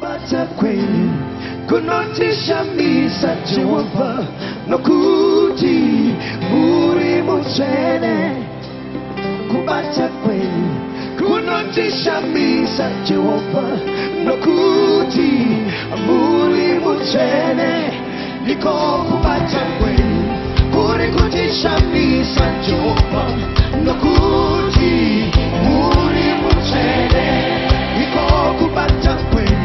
Kupata kwenu kunotisha misa Jehova nokuti muri mutene. Kupata kwenu kunotisha misa Jehova nokuti muri mutene. Niko kupata kwenu kurikutisha misa Jehova nokuti muri mutene. Niko kupata kwenu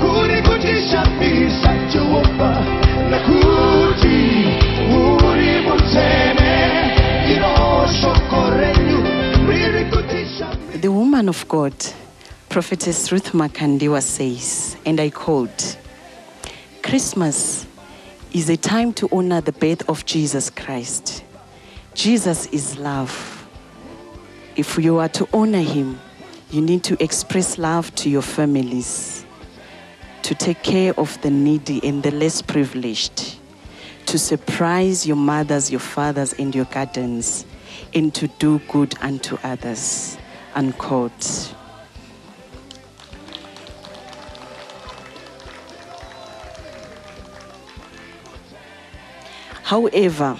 kurikutisha misa Jehova nokuti muri mutene. The woman of God, Prophetess Ruth Makandiwa, says, and I quote, "Christmas is a time to honor the birth of Jesus Christ. Jesus is love. If you are to honor him, you need to express love to your families, to take care of the needy and the less privileged, to surprise your mothers, your fathers, and your gardens, and to do good unto others." Unquote. However,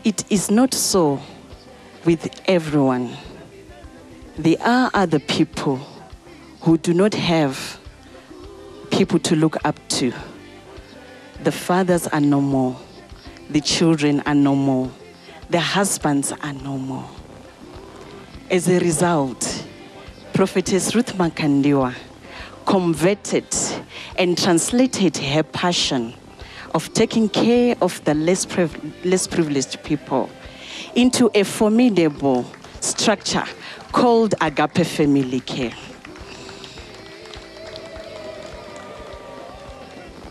it is not so with everyone. There are other people who do not have people to look up to. The fathers are no more. The children are no more. The husbands are no more. As a result, Prophetess Ruth Makandiwa converted and translated her passion of taking care of the less privileged people into a formidable structure called Agape Family Care.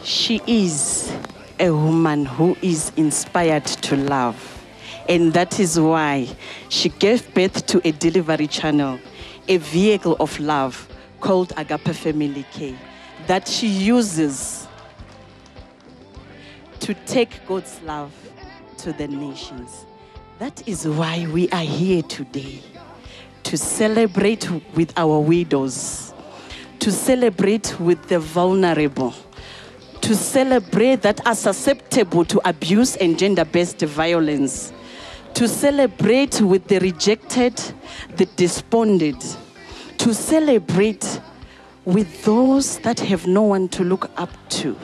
She is a woman who is inspired to love, and that is why she gave birth to a delivery channel, a vehicle of love called Agape Family Care, that she uses to take God's love to the nations. That is why we are here today, to celebrate with our widows, to celebrate with the vulnerable, to celebrate that are susceptible to abuse and gender-based violence, to celebrate with the rejected, the despondent, to celebrate with those that have no one to look up to,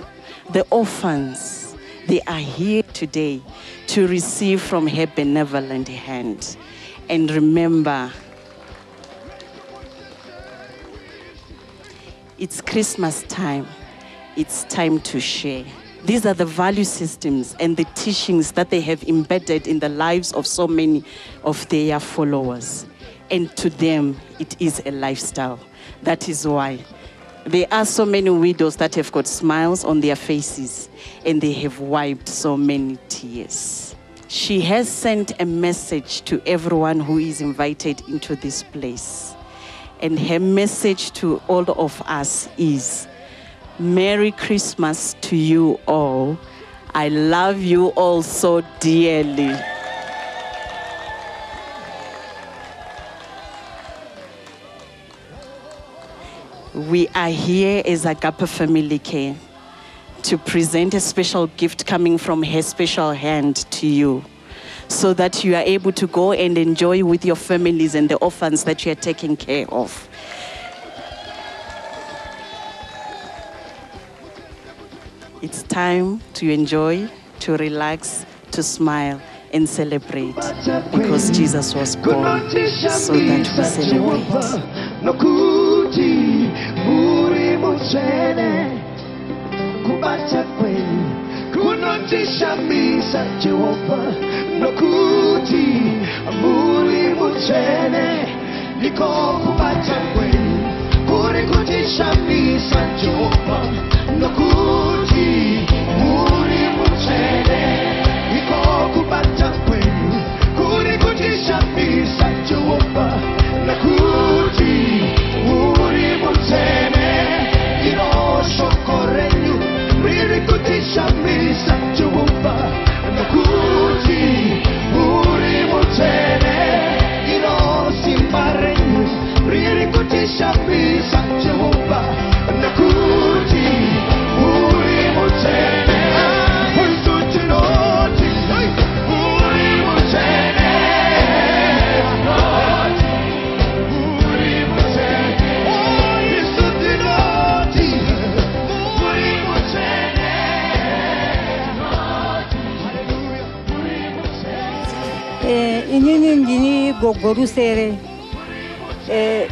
the orphans. They are here today to receive from her benevolent hand. And remember, it's Christmas time. It's time to share. These are the value systems and the teachings that they have embedded in the lives of so many of their followers. And to them, it is a lifestyle. That is why there are so many widows that have got smiles on their faces, and they have wiped so many tears. She has sent a message to everyone who is invited into this place. And her message to all of us is, Merry Christmas to you all. I love you all so dearly. We are here as Agape Family Care to present a special gift coming from her special hand to you, so that you are able to go and enjoy with your families and the orphans that you are taking care of. It's time to enjoy, to relax, to smile, and celebrate, because Jesus was born so that we celebrate. Kupata kwenu kunotisha misa Jehova nokuti muri mutene. Niko kupata kwenu kurikutisha misa Jehova nokuti muri mutene. Niko kupata kwenu kurikutisha misa Jehova nokuti muri mutene. Shokorenu ririkutisha misa Jehova nokuti muri mutene. Simbarenu ririkutisha misa Jehova nokuti ndiri gogo rusere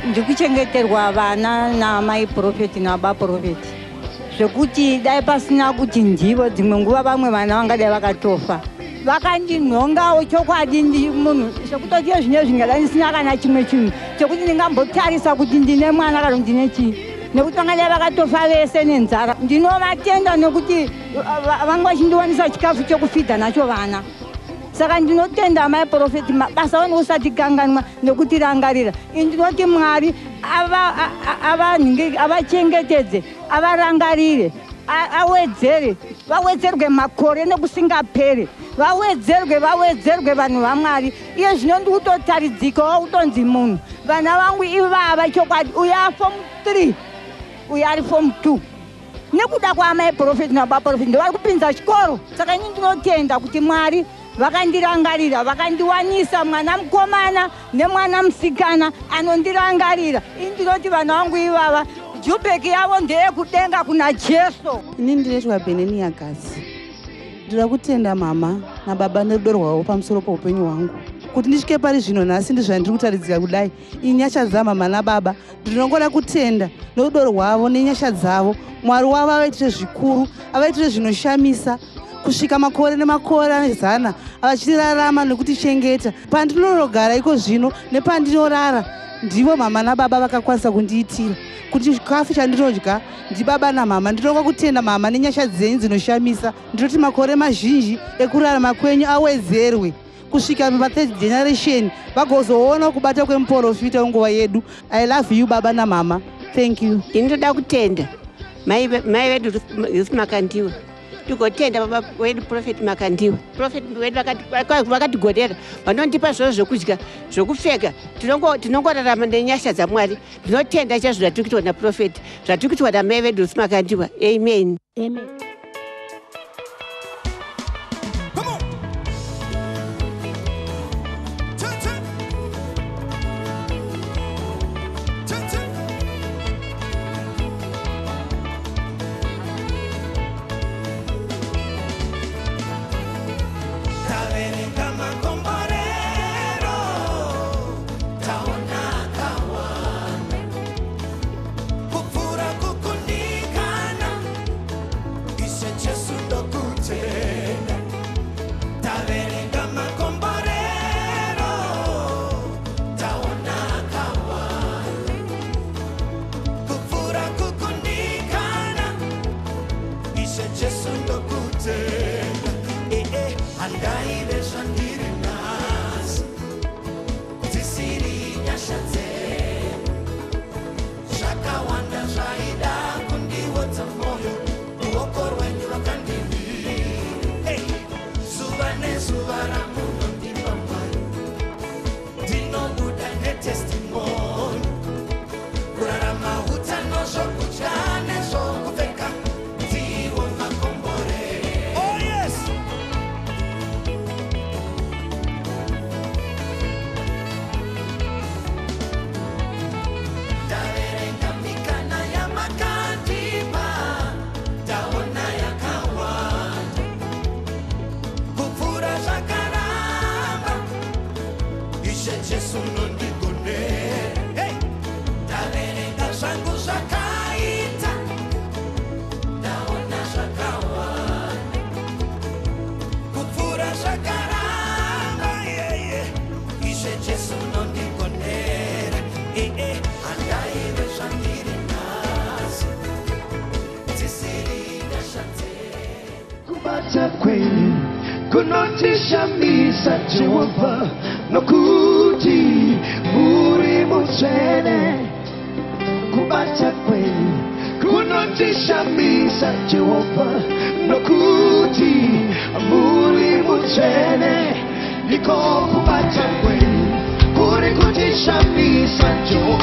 ndikuchengeterwa vana namai profeti nabaprofeti zvekuti dai pasina kuti ndivo dzimwe nguva vamwe vana vangadai vakatofa vakandinhongawo chokwadi ndi munhu zvekutoti zvine zvingadai ndisina kana chimwe chinhu chekuti ndingambotarisa kuti ndine mwana kana ndine chii nekuti vangadai vakatofa vese nenzara ndinovatenda nekuti vanga vachindiwanisa chikafu chokufidha nacho vana saka ndinotenda amai profeti mabasa avo usati kanganwa nekutirangarira ndinoti mwari avachengetedze avarangarire vawedzerwe makore nekusingaperi vawedzerwe vanhu vamwari iye zvino ndikutotaridzika wakutonzi munhu vana vangu ivava chokwadi uyo afom 3 uyo ari fom 2 nekuda kwaamai profeti nabaprofeti ndovari kupinza chikoro saka ini ndinotenda kuti mwari vakandirangarira vakandiwanisa mwana mukomana nemwana musikana anondirangarira ini ndinoti vanhu vangu ivava jubeki yavo ndeyekudenga kuna Jesu. Ini ndinoitwa Benenia Gazi. Ndinoda kutenda mama nababa nerudo rwavo pamusoro poupenyu hwangu kuti ndisvike pari zvino nhasi ndizvandiri kutaridzika kudai inyasha dzamama nababa ndinongona kutenda nerudo rwavo nenyasha dzavo mwari wavo avaitire zvikuru avaitire zvinoshamisa kusvika makore nemakore anezana avachitirarama nekutichengeta pandinorogara iko zvino nepandinorara ndivo mama nababa vakakwanisa kundiitira kuti chikafu chandinodya ndibaba namama ndinoda kutenda mama nenyasha dzenyu dzinoshamisa ndinoti makore mazhinji ekurarama kwenyu awedzerwe kusvika pa3rd generation vagozoona kubata kwemuprofita wenguva yedu. I love you baba namama. Thank you. Ndinoda kutenda mai vedu Ruth Makandiwa tikotenda baba wedu Prophet Makandiwa. Prophet wedu vakatigodera vanondipa zvose zvokudya zvokupfeka tinongorarama nenyasha dzamwari. Ndinotenda chaizvo zvatiri kuitwa naProfet zvatiri kuitwa namai vedu Ruth Makandiwa. Amen. Amen. kunotisha misa Jehova nokuti muri mutsvene kubata kwenyu kunotisha misa Jehova nokuti muri mutsvene niko kubata kwenyu kuri kutisha misa Jehova